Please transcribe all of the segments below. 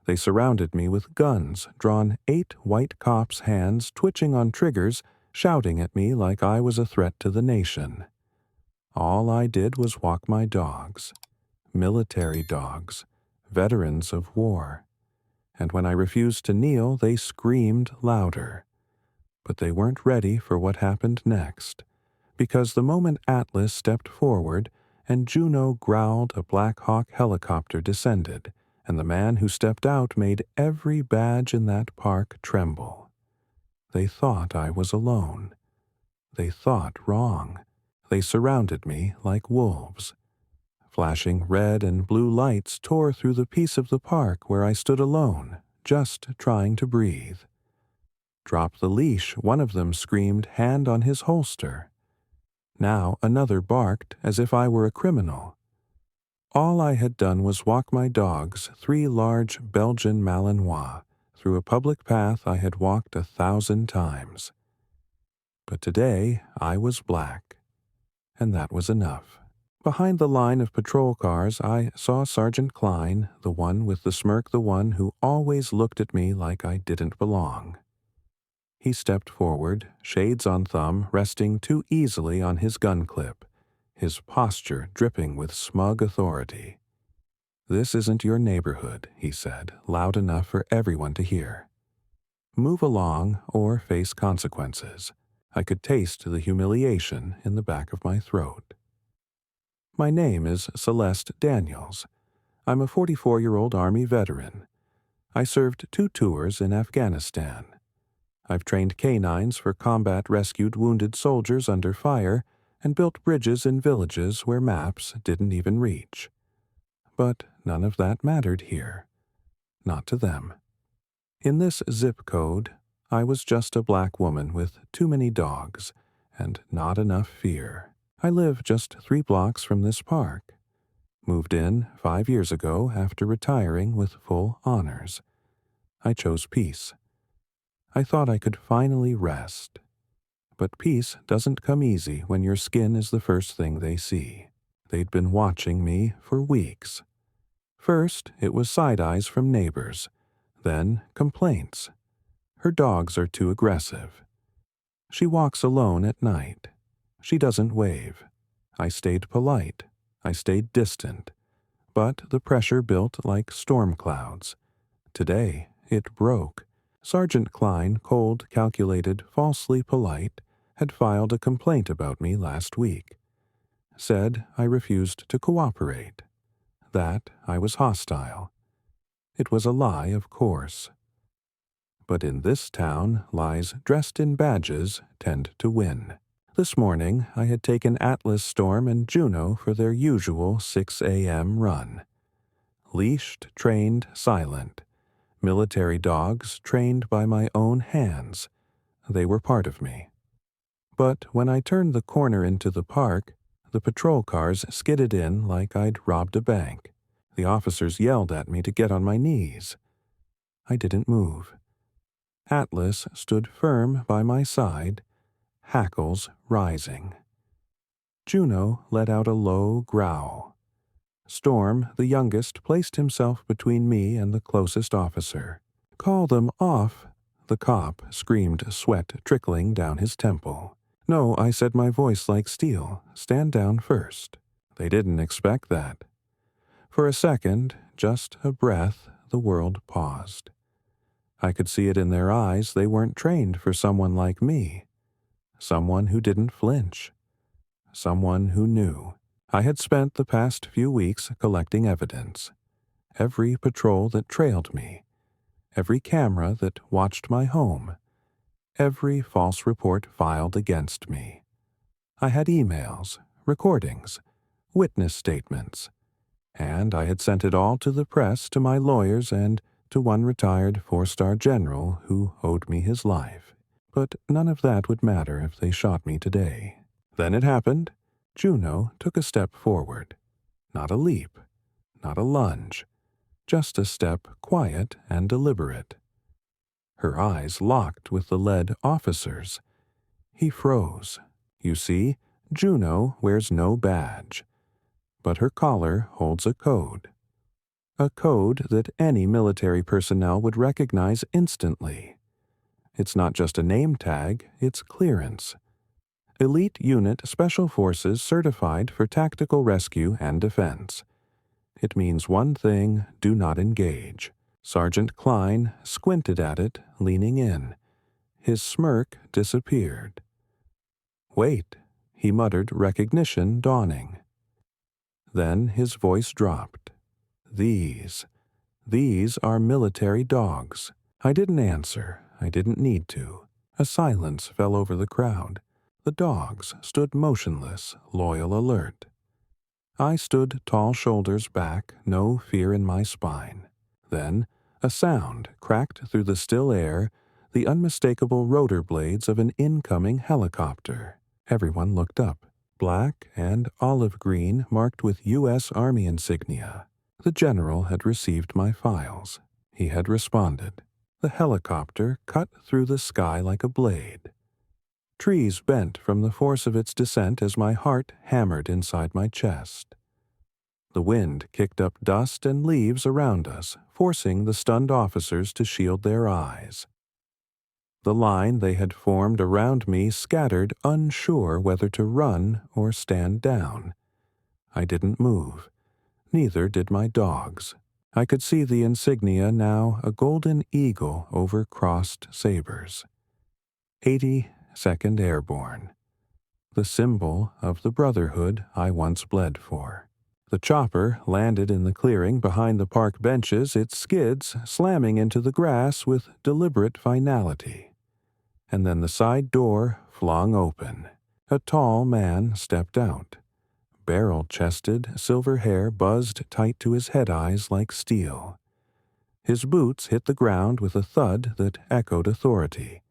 They surrounded me with guns, drawn 8 white cops' hands twitching on triggers, shouting at me like I was a threat to the nation. All I did was walk my dogs, military dogs, veterans of war. And when I refused to kneel, they screamed louder. But they weren't ready for what happened next, because the moment Atlas stepped forward and Juno growled, a Black Hawk helicopter descended, and the man who stepped out made every badge in that park tremble. They thought I was alone. They thought wrong. They surrounded me like wolves. Flashing red and blue lights tore through the piece of the park where I stood alone, just trying to breathe. "Drop the leash," one of them screamed, hand on his holster. Now another barked as if I were a criminal. All I had done was walk my dogs, 3 large Belgian Malinois, through a public path I had walked 1,000 times. But today I was black, and that was enough. Behind the line of patrol cars, I saw Sergeant Klein, the one with the smirk, the one who always looked at me like I didn't belong. He stepped forward, shades on thumb, resting too easily on his gun clip, his posture dripping with smug authority. "This isn't your neighborhood," he said, loud enough for everyone to hear. "Move along or face consequences." I could taste the humiliation in the back of my throat. My name is Celeste Daniels. I'm a 44-year-old Army veteran. I served 2 tours in Afghanistan. I've trained canines for combat rescued wounded soldiers under fire and built bridges in villages where maps didn't even reach. But none of that mattered here. Not to them. In this zip code, I was just a black woman with too many dogs and not enough fear. I live just 3 blocks from this park. Moved in 5 years ago after retiring with full honors. I chose peace. I thought I could finally rest. But peace doesn't come easy when your skin is the first thing they see. They'd been watching me for weeks. First, it was side eyes from neighbors. Then, complaints. Her dogs are too aggressive. She walks alone at night. She doesn't wave. I stayed polite. I stayed distant. But the pressure built like storm clouds. Today, it broke. Sergeant Klein, cold, calculated, falsely polite, had filed a complaint about me last week. Said I refused to cooperate. That I was hostile. It was a lie, of course. But in this town, lies dressed in badges tend to win. This morning, I had taken Atlas, Storm, and Juno for their usual 6 a.m. run. Leashed, trained, silent. Military dogs trained by my own hands. They were part of me. But when I turned the corner into the park, the patrol cars skidded in like I'd robbed a bank. The officers yelled at me to get on my knees. I didn't move. Atlas stood firm by my side, hackles rising. Juno let out a low growl. Storm, the youngest, placed himself between me and the closest officer. "Call them off," the cop screamed, sweat trickling down his temple. "No," I said, my voice like steel. "Stand down first." They didn't expect that. For a second, just a breath, the world paused. I could see it in their eyes. They weren't trained for someone like me. Someone who didn't flinch. Someone who knew. I had spent the past few weeks collecting evidence. Every patrol that trailed me. Every camera that watched my home. Every false report filed against me. I had emails, recordings, witness statements. And I had sent it all to the press, to my lawyers, and to one retired 4-star general who owed me his life. But none of that would matter if they shot me today. Then it happened. Juno took a step forward. Not a leap, not a lunge, just a step quiet and deliberate. Her eyes locked with the lead officer's. He froze. You see, Juno wears no badge. But her collar holds a code. a code that any military personnel would recognize instantly. It's not just a name tag, it's clearance. Elite Unit Special Forces certified for tactical rescue and defense. It means one thing: do not engage. Sergeant Klein squinted at it, leaning in. His smirk disappeared. "Wait," he muttered, recognition dawning. Then his voice dropped. These are military dogs." I didn't answer. I didn't need to. A silence fell over the crowd. The dogs stood motionless, loyal, alert. I stood tall shoulders back, no fear in my spine. Then a sound cracked through the still air, the unmistakable rotor blades of an incoming helicopter. Everyone looked up. Black and olive green marked with U.S. Army insignia. The general had received my files. He had responded. The helicopter cut through the sky like a blade. Trees bent from the force of its descent as my heart hammered inside my chest. The wind kicked up dust and leaves around us, forcing the stunned officers to shield their eyes. The line they had formed around me scattered, unsure whether to run or stand down. I didn't move. Neither did my dogs. I could see the insignia now, a golden eagle over crossed sabers. 82nd Airborne. The symbol of the brotherhood I once bled for. The chopper landed in the clearing behind the park benches, its skids slamming into the grass with deliberate finality. And then the side door flung open. A tall man stepped out. Barrel-chested, silver hair buzzed tight to his head-eyes like steel. His boots hit the ground with a thud that echoed authority.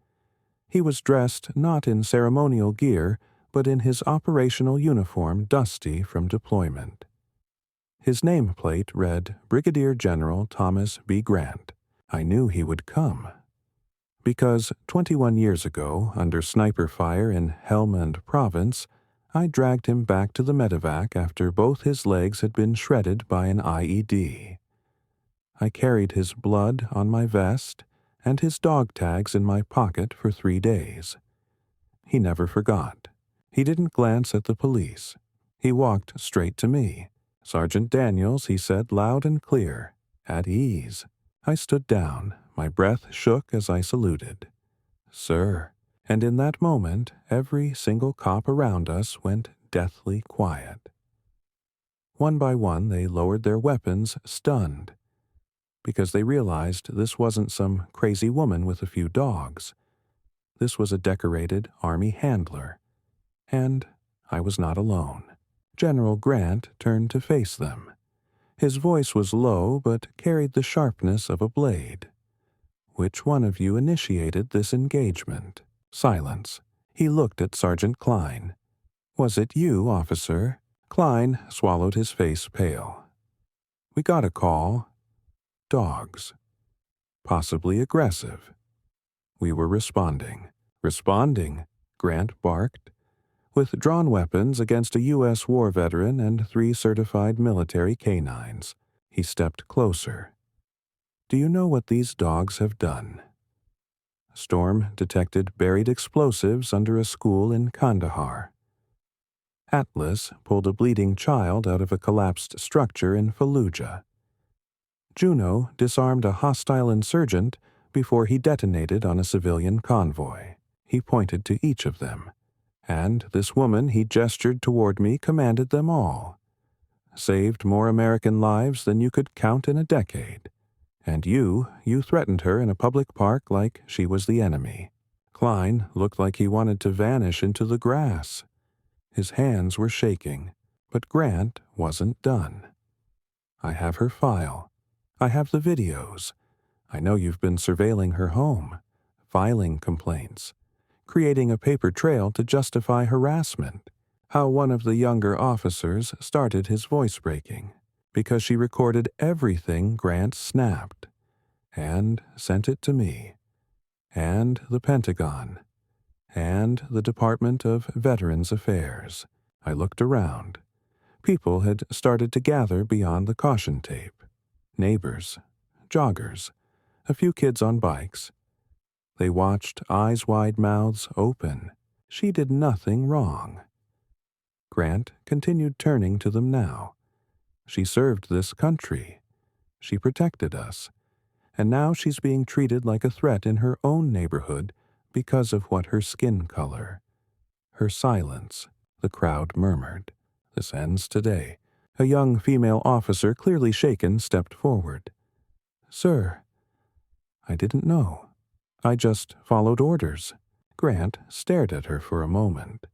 He was dressed not in ceremonial gear, but in his operational uniform, dusty from deployment. His nameplate read Brigadier General Thomas B. Grant. I knew he would come. Because 21 years ago, under sniper fire in Helmand Province, I dragged him back to the medevac after both his legs had been shredded by an IED. I carried his blood on my vest and his dog tags in my pocket for 3 days. He never forgot. He didn't glance at the police. He walked straight to me. "Sergeant Daniels," he said loud and clear. "At ease." I stood down. My breath shook as I saluted. "Sir." And in that moment, every single cop around us went deathly quiet. One by one, they lowered their weapons, stunned, because they realized this wasn't some crazy woman with a few dogs. This was a decorated Army handler. And I was not alone. General Grant turned to face them. His voice was low, but carried the sharpness of a blade. "Which one of you initiated this engagement?" Silence. He looked at Sergeant Klein. "Was it you, officer?" Klein swallowed, his face pale. "We got a call. Dogs. Possibly aggressive." We were responding. "Responding," Grant barked. "With drawn weapons against a U.S. war veteran and 3 certified military canines." He stepped closer. "Do you know what these dogs have done?" Storm detected buried explosives under a school in Kandahar. Atlas pulled a bleeding child out of a collapsed structure in Fallujah. Juno disarmed a hostile insurgent before he detonated on a civilian convoy. He pointed to each of them. And this woman, he gestured toward me, commanded them all. Saved more American lives than you could count in a decade. And you threatened her in a public park like she was the enemy. Klein looked like he wanted to vanish into the grass. His hands were shaking, but Grant wasn't done. "I have her file. I have the videos. I know you've been surveilling her home, filing complaints, creating a paper trail to justify harassment. How one of the younger officers started his voice breaking, because she recorded everything Grant snapped, and sent it to me, and the Pentagon, and the Department of Veterans Affairs." I looked around. People had started to gather beyond the caution tape. Neighbors, joggers, a few kids on bikes. They watched, eyes wide, mouths open. She did nothing wrong. Grant continued turning to them now. She served this country. She protected us. And now she's being treated like a threat in her own neighborhood because of what her skin color. Her silence, the crowd murmured. This ends today. A young female officer, clearly shaken, stepped forward. Sir, I didn't know. I just followed orders. Grant stared at her for a moment.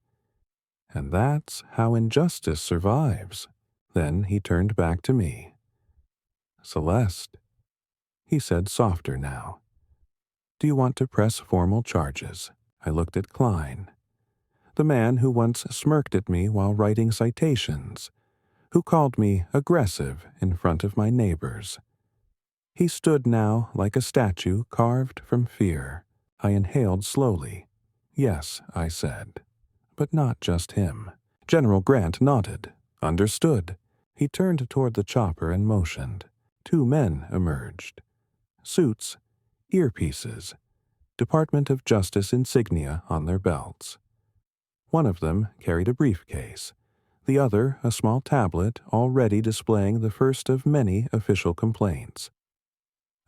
And that's how injustice survives. Then he turned back to me. Celeste, he said softer now. Do you want to press formal charges? I looked at Klein, the man who once smirked at me while writing citations, who called me aggressive in front of my neighbors. He stood now like a statue carved from fear. I inhaled slowly. Yes, I said. But not just him. General Grant nodded. Understood. He turned toward the chopper and motioned. 2 men emerged. Suits, earpieces, Department of Justice insignia on their belts. One of them carried a briefcase, the other a small tablet already displaying the first of many official complaints.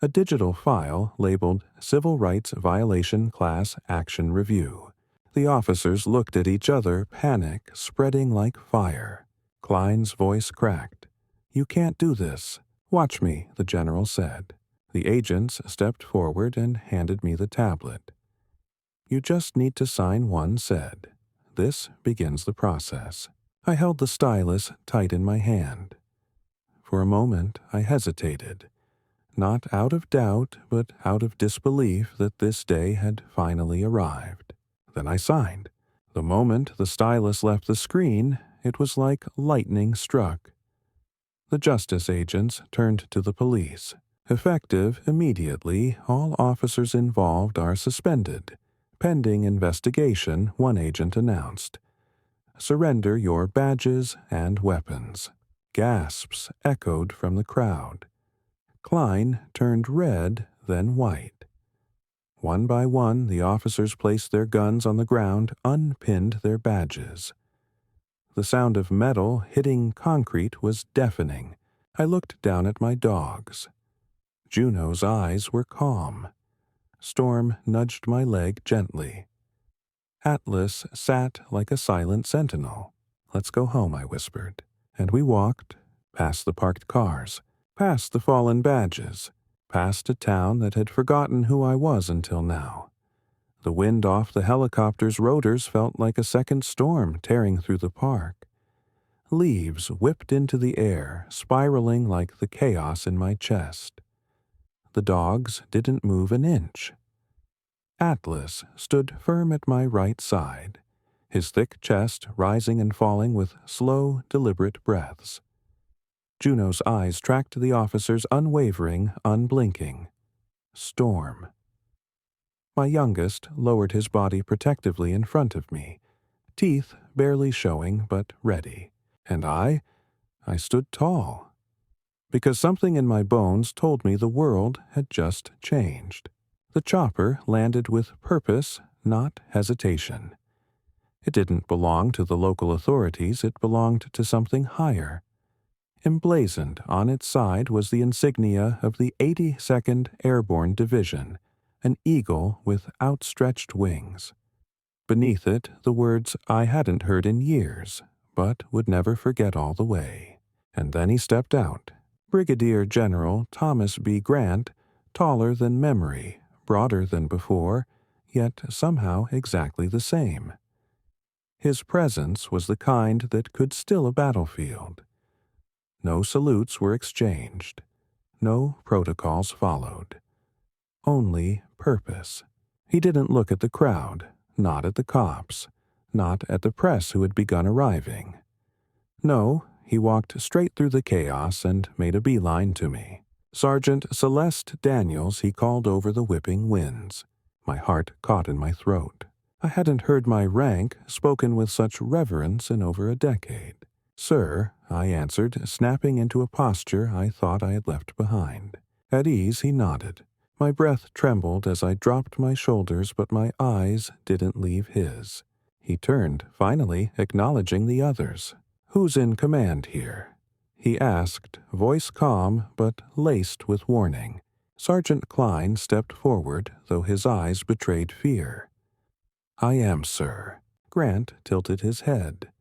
A digital file labeled Civil Rights Violation Class Action Review. The officers looked at each other, panic spreading like fire. Klein's voice cracked. You can't do this. Watch me, the general said. The agents stepped forward and handed me the tablet. You just need to sign one, said. This begins the process. I held the stylus tight in my hand. For a moment I hesitated, not out of doubt, but out of disbelief that this day had finally arrived. Then I signed. The moment the stylus left the screen, it was like lightning struck. The justice agents turned to the police. Effective immediately, all officers involved are suspended. Pending investigation, one agent announced. Surrender your badges and weapons. Gasps echoed from the crowd. Klein turned red, then white. One by one, the officers placed their guns on the ground, unpinned their badges. The sound of metal hitting concrete was deafening. I looked down at my dogs. Juno's eyes were calm. Storm nudged my leg gently. Atlas sat like a silent sentinel. Let's go home, I whispered. And we walked, past the parked cars, past the fallen badges, past a town that had forgotten who I was until now. The wind off the helicopter's rotors felt like a second storm tearing through the park. Leaves whipped into the air, spiraling like the chaos in my chest. The dogs didn't move an inch. Atlas stood firm at my right side, his thick chest rising and falling with slow, deliberate breaths. Juno's eyes tracked the officer's unwavering, unblinking. Storm. My youngest lowered his body protectively in front of me, teeth barely showing but ready. And I stood tall, because something in my bones told me the world had just changed. The chopper landed with purpose, not hesitation. It didn't belong to the local authorities, it belonged to something higher. Emblazoned on its side was the insignia of the 82nd Airborne Division, an eagle with outstretched wings. Beneath it, the words I hadn't heard in years, but would never forget all the way. And then he stepped out. Brigadier General Thomas B. Grant, taller than memory, broader than before, yet somehow exactly the same. His presence was the kind that could still a battlefield. No salutes were exchanged. No protocols followed. Only purpose. He didn't look at the crowd, not at the cops, not at the press who had begun arriving. No, he walked straight through the chaos and made a beeline to me. Sergeant Celeste Daniels, he called over the whipping winds. My heart caught in my throat. I hadn't heard my rank spoken with such reverence in over a decade. "Sir," I answered, snapping into a posture I thought I had left behind. At ease, he nodded. My breath trembled as I dropped my shoulders, but my eyes didn't leave his. He turned, finally acknowledging the others. "Who's in command here?" he asked, voice calm but laced with warning. Sergeant Klein stepped forward, though his eyes betrayed fear. "I am, sir." Grant tilted his head.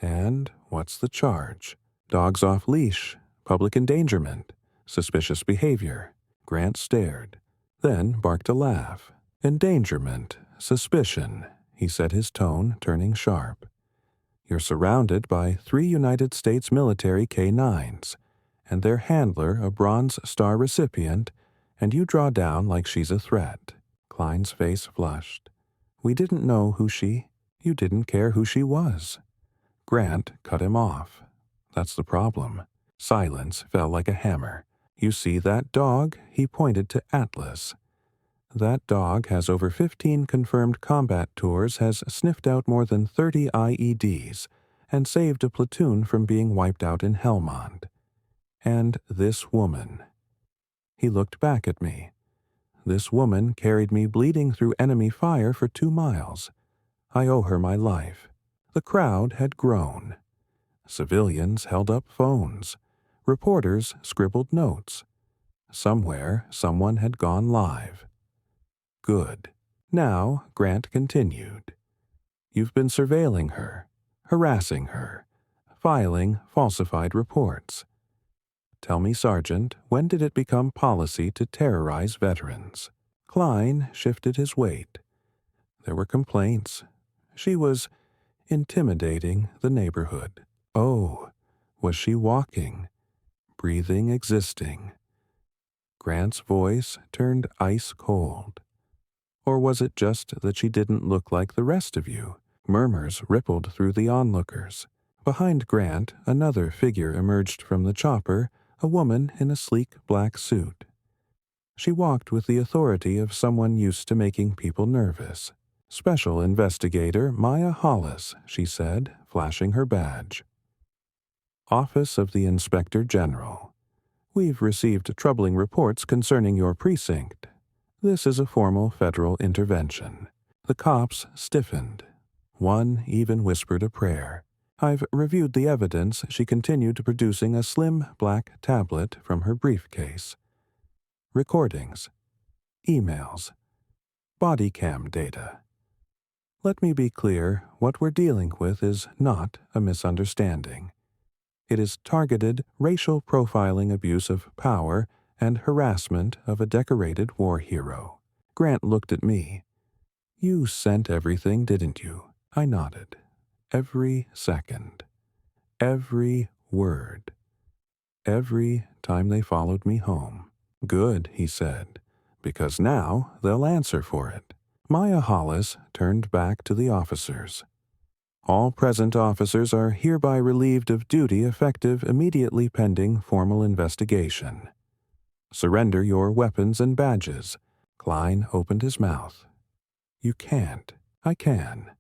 "And what's the charge?" "Dogs off leash, public endangerment, suspicious behavior." Grant stared, then barked a laugh. "Endangerment, suspicion," he said, his tone turning sharp. "You're surrounded by 3 United States military K-9s, and their handler a Bronze Star recipient, and you draw down like she's a threat." Klein's face flushed. "We didn't know who she... You didn't care who she was." Grant cut him off. "That's the problem." Silence fell like a hammer. "You see that dog?" He pointed to Atlas. "That dog has over 15 confirmed combat tours, has sniffed out more than 30 IEDs, and saved a platoon from being wiped out in Helmand. And this woman." He looked back at me. "This woman carried me bleeding through enemy fire for 2 miles. I owe her my life." The crowd had grown. Civilians held up phones. Reporters scribbled notes. Somewhere, someone had gone live. Good. Now, Grant continued. "You've been surveilling her, harassing her, filing falsified reports. Tell me, Sergeant, when did it become policy to terrorize veterans?" Klein shifted his weight. "There were complaints. She was intimidating the neighborhood." "Oh, was she walking, breathing, existing?" Grant's voice turned ice cold. "Or was it just that she didn't look like the rest of you?" Murmurs rippled through the onlookers. Behind Grant, another figure emerged from the chopper, a woman in a sleek black suit. She walked with the authority of someone used to making people nervous. "Special Investigator Maya Hollis," she said, flashing her badge. "Office of the Inspector General. We've received troubling reports concerning your precinct. This is a formal federal intervention." The cops stiffened. One even whispered a prayer. "I've reviewed the evidence," she continued, producing a slim black tablet from her briefcase. "Recordings, emails, body cam data. Let me be clear, what we're dealing with is not a misunderstanding. It is targeted racial profiling, abuse of power, and harassment of a decorated war hero." Grant looked at me. "You sent everything, didn't you?" I nodded. "Every second. Every word. Every time they followed me home." "Good," he said, "because now they'll answer for it." Maya Hollis turned back to the officers. "All present officers are hereby relieved of duty effective immediately pending formal investigation. Surrender your weapons and badges." Klein opened his mouth. "You can't." "I can.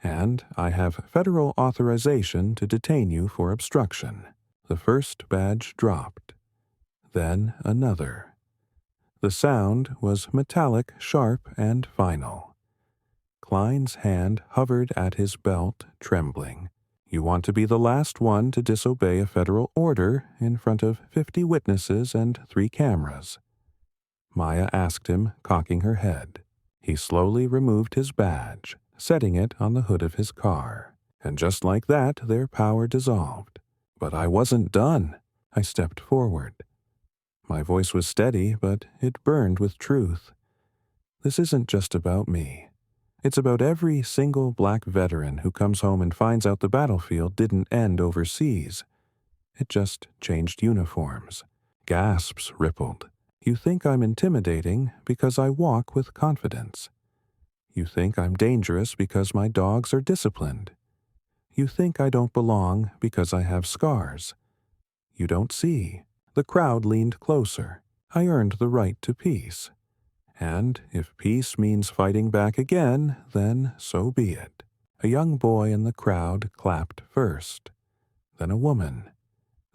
And I have federal authorization to detain you for obstruction." The first badge dropped. Then another. The sound was metallic, sharp, and final. Klein's hand hovered at his belt, trembling. "You want to be the last one to disobey a federal order in front of 50 witnesses and 3 cameras?" Maya asked him, cocking her head. He slowly removed his badge, setting it on the hood of his car. And just like that, their power dissolved. But I wasn't done. I stepped forward. My voice was steady, but it burned with truth. "This isn't just about me. It's about every single black veteran who comes home and finds out the battlefield didn't end overseas. It just changed uniforms." Gasps rippled. "You think I'm intimidating because I walk with confidence. You think I'm dangerous because my dogs are disciplined. You think I don't belong because I have scars. You don't see." The crowd leaned closer. "I earned the right to peace. And if peace means fighting back again, then so be it." A young boy in the crowd clapped first. then a woman,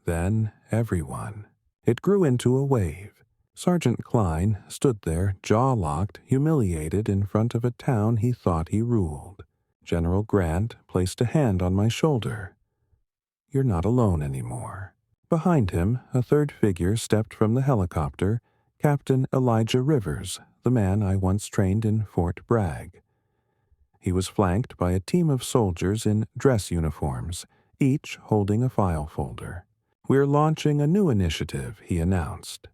then everyone. It grew into a wave. Sergeant Klein stood there, jaw-locked, humiliated in front of a town he thought he ruled. General Grant placed a hand on my shoulder. "You're not alone anymore." Behind him, a third figure stepped from the helicopter, Captain Elijah Rivers, the man I once trained in Fort Bragg. He was flanked by a team of soldiers in dress uniforms, each holding a file folder. "We're launching a new initiative," he announced.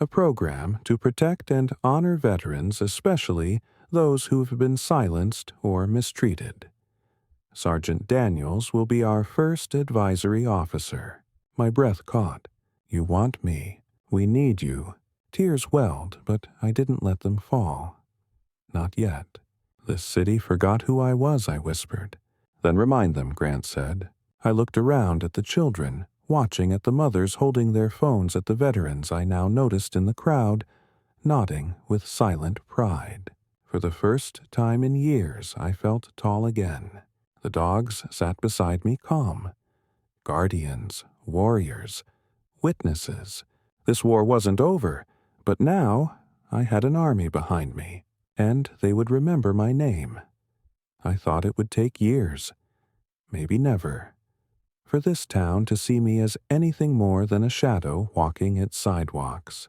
"A program to protect and honor veterans, especially those who've been silenced or mistreated. Sergeant Daniels will be our first advisory officer." My breath caught. "You want me. We need you." Tears welled, but I didn't let them fall. "Not yet." "This city forgot who I was," I whispered. "Then remind them," Grant said. I looked around at the children, watching at the mothers holding their phones at the veterans I now noticed in the crowd, nodding with silent pride. For the first time in years, I felt tall again. The dogs sat beside me calm. Guardians, warriors, witnesses. This war wasn't over, but now I had an army behind me, and they would remember my name. I thought it would take years, maybe never, for this town to see me as anything more than a shadow walking its sidewalks.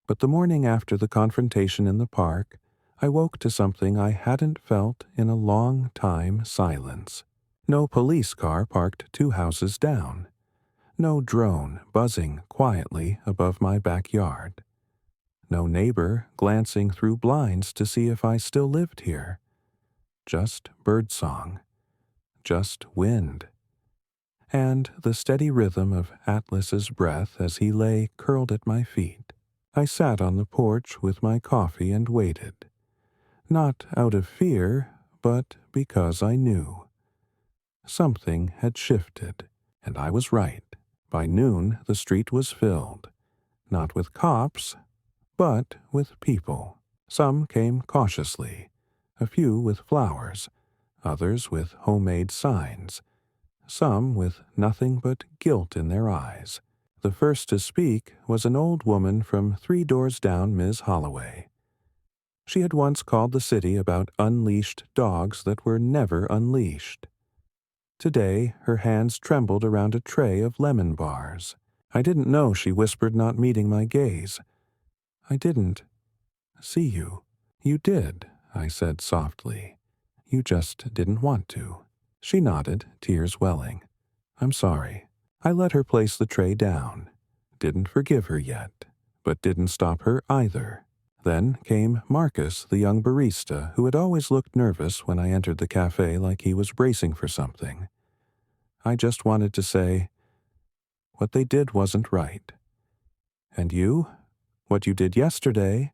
But the morning after the confrontation in the park, I woke to something I hadn't felt in a long time: silence. No police car parked 2 houses down. No drone buzzing quietly above my backyard. No neighbor glancing through blinds to see if I still lived here. Just birdsong. Just wind. And the steady rhythm of Atlas's breath as he lay curled at my feet. I sat on the porch with my coffee and waited. Not out of fear, but because I knew. Something had shifted, and I was right. By noon, the street was filled. Not with cops, but with people. Some came cautiously, a few with flowers, others with homemade signs, some with nothing but guilt in their eyes. The first to speak was an old woman from 3 doors down Ms. Holloway. She had once called the city about unleashed dogs that were never unleashed. Today, her hands trembled around a tray of lemon bars. "I didn't know," she whispered, not meeting my gaze. "I didn't see you." "You did," I said softly. "You just didn't want to." She nodded, tears welling. "I'm sorry." I let her place the tray down. Didn't forgive her yet, but didn't stop her either. Then came Marcus, the young barista, who had always looked nervous when I entered the cafe, like he was bracing for something. I just wanted to say, "What they did wasn't right. And you? What you did yesterday?"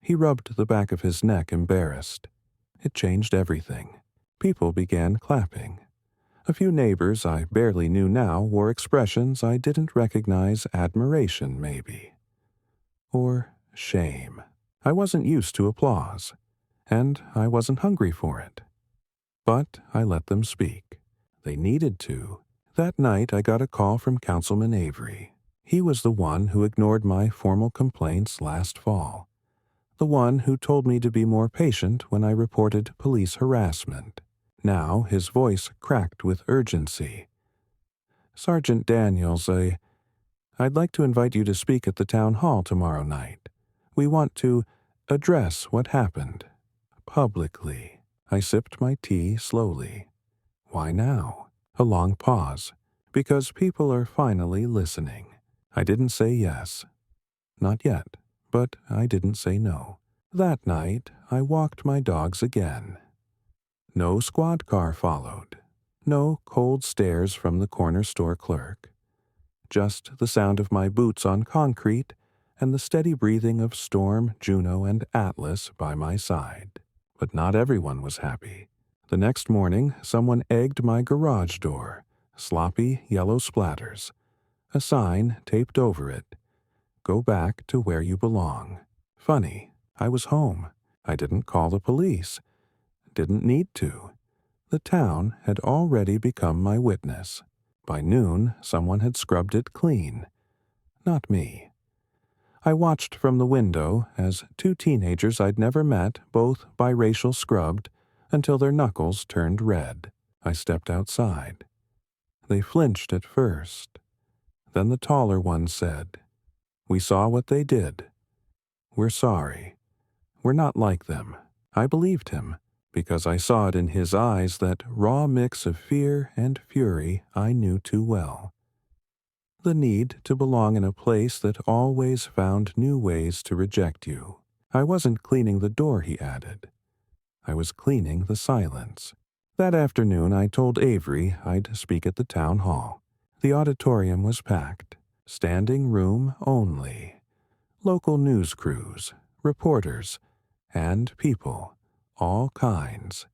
He rubbed the back of his neck, embarrassed. "It changed everything." People began clapping. A few neighbors I barely knew now wore expressions I didn't recognize: admiration, maybe. Or shame. I wasn't used to applause, and I wasn't hungry for it. But I let them speak. They needed to. That night I got a call from Councilman Avery. He was the one who ignored my formal complaints last fall. The one who told me to be more patient when I reported police harassment. Now his voice cracked with urgency. "Sergeant Daniels, I'd like to invite you to speak at the town hall tomorrow night. We want to address what happened. Publicly." I sipped my tea slowly. Why now? A long pause. Because people are finally listening. I didn't say yes. Not yet, but I didn't say no. That night, I walked my dogs again. No squad car followed. No cold stares from the corner store clerk. Just the sound of my boots on concrete and the steady breathing of Storm, Juno, and Atlas by my side. But not everyone was happy. The next morning, someone egged my garage door. Sloppy yellow splatters. A sign taped over it. "Go back to where you belong." Funny, I was home. I didn't call the police. Didn't need to. The town had already become my witness. By noon, someone had scrubbed it clean. Not me. I watched from the window as two teenagers I'd never met, both biracial, scrubbed until their knuckles turned red. I stepped outside. They flinched at first. Then the taller one said, "We saw what they did. We're sorry. We're not like them." I believed him, because I saw it in his eyes, that raw mix of fear and fury I knew too well. The need to belong in a place that always found new ways to reject you. I wasn't cleaning the door, he added. I was cleaning the silence. That afternoon I told Avery I'd speak at the town hall. The auditorium was packed. Standing room only. Local news crews, reporters, and people, all kinds.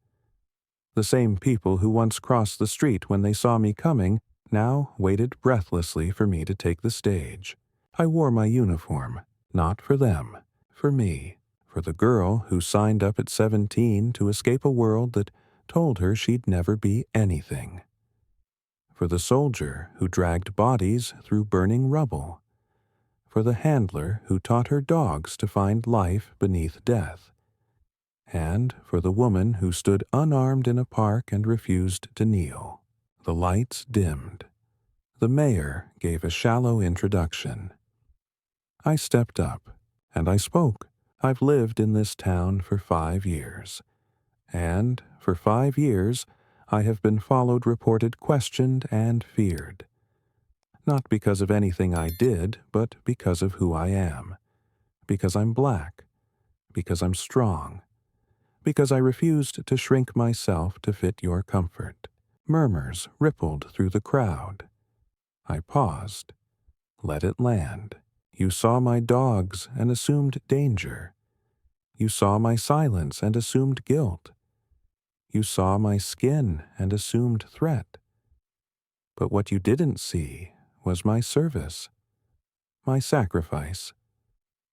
The same people who once crossed the street when they saw me coming now waited breathlessly for me to take the stage. I wore my uniform, not for them, for me, for the girl who signed up at 17 to escape a world that told her she'd never be anything. For the soldier who dragged bodies through burning rubble. For the handler who taught her dogs to find life beneath death. And for the woman who stood unarmed in a park and refused to kneel. The lights dimmed. The mayor gave a shallow introduction. I stepped up, and I spoke. I've lived in this town for 5 years. And for 5 years, I have been followed, reported, questioned, and feared. Not because of anything I did, but because of who I am. Because I'm black. Because I'm strong. Because I refused to shrink myself to fit your comfort. Murmurs rippled through the crowd. I paused. Let it land. You saw my dogs and assumed danger. You saw my silence and assumed guilt. You saw my skin and assumed threat. But what you didn't see was my service, my sacrifice,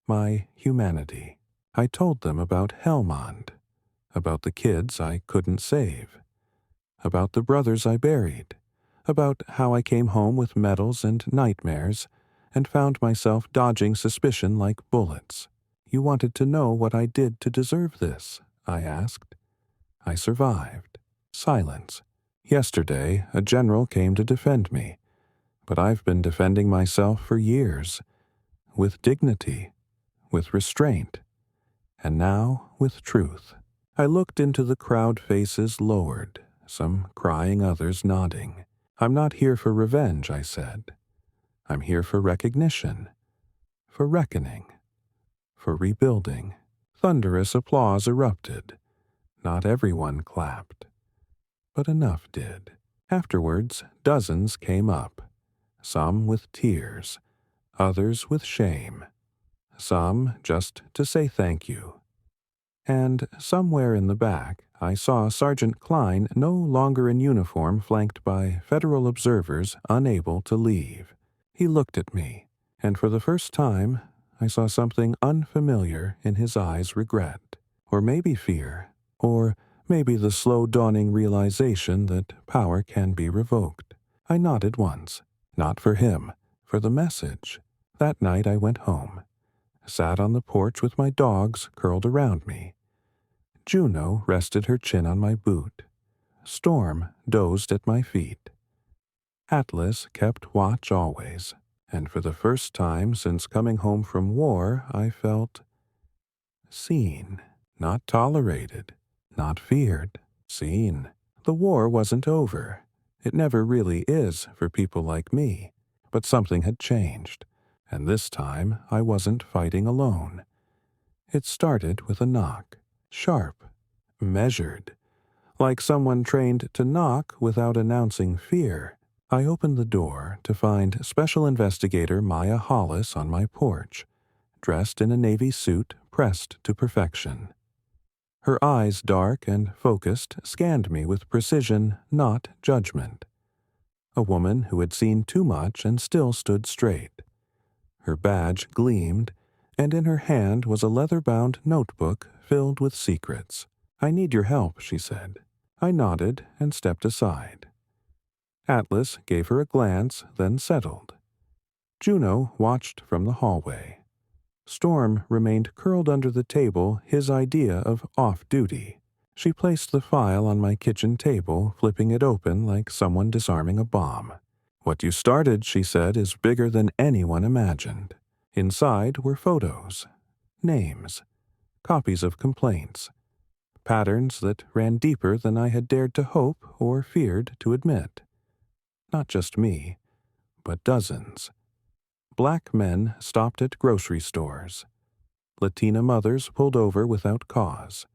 my humanity. I told them about Helmond, about the kids I couldn't save, about the brothers I buried, about how I came home with medals and nightmares and found myself dodging suspicion like bullets. You wanted to know what I did to deserve this, I asked. I survived. Silence. Yesterday, a general came to defend me, but I've been defending myself for years, with dignity, with restraint, and now with truth. I looked into the crowd, faces lowered, some crying, others nodding. I'm not here for revenge, I said. I'm here for recognition, for reckoning, for rebuilding. Thunderous applause erupted. Not everyone clapped, but enough did. Afterwards, dozens came up, some with tears, others with shame, some just to say thank you. And somewhere in the back, I saw Sergeant Klein, no longer in uniform, flanked by federal observers unable to leave. He looked at me, and for the first time, I saw something unfamiliar in his eyes: regret, or maybe fear, or maybe the slow dawning realization that power can be revoked. I nodded once, not for him, for the message. That night I went home, sat on the porch with my dogs curled around me. Juno rested her chin on my boot. Storm dozed at my feet. Atlas kept watch always, and for the first time since coming home from war, I felt seen, not tolerated, not feared, seen. The war wasn't over. It never really is for people like me, but something had changed, and this time I wasn't fighting alone. It started with a knock, sharp, measured, like someone trained to knock without announcing fear. I opened the door to find Special Investigator Maya Hollis on my porch, dressed in a navy suit pressed to perfection. Her eyes, dark and focused, scanned me with precision, not judgment. A woman who had seen too much and still stood straight. Her badge gleamed, and in her hand was a leather-bound notebook filled with secrets. "I need your help," she said. I nodded and stepped aside. Atlas gave her a glance, then settled. Juno watched from the hallway. Storm remained curled under the table, his idea of off-duty. She placed the file on my kitchen table, flipping it open like someone disarming a bomb. "What you started," she said, "is bigger than anyone imagined." Inside were photos, names, copies of complaints, patterns that ran deeper than I had dared to hope or feared to admit. Not just me, but dozens. Black men stopped at grocery stores. Latina mothers pulled over without cause.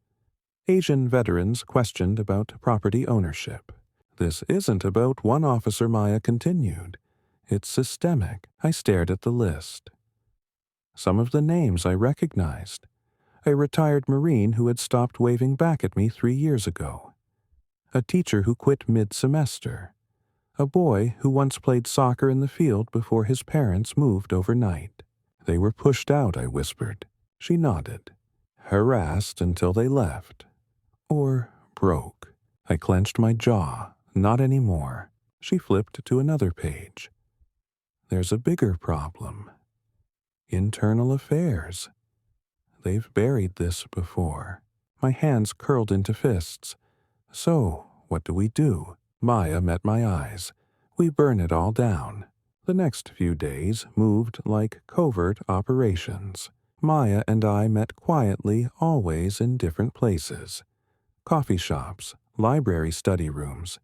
Asian veterans questioned about property ownership. "This isn't about one officer," Maya continued. "It's systemic." I stared at the list. Some of the names I recognized. A retired Marine who had stopped waving back at me 3 years ago. A teacher who quit mid-semester. A boy who once played soccer in the field before his parents moved overnight. "They were pushed out," I whispered. She nodded. "Harassed until they left. Or broke." I clenched my jaw. "Not anymore." She flipped to another page. "There's a bigger problem. Internal affairs. They've buried this before." My hands curled into fists. "So, what do we do?" Maya met my eyes. "We burn it all down." The next few days moved like covert operations. Maya and I met quietly, always in different places. Coffee shops, library study rooms,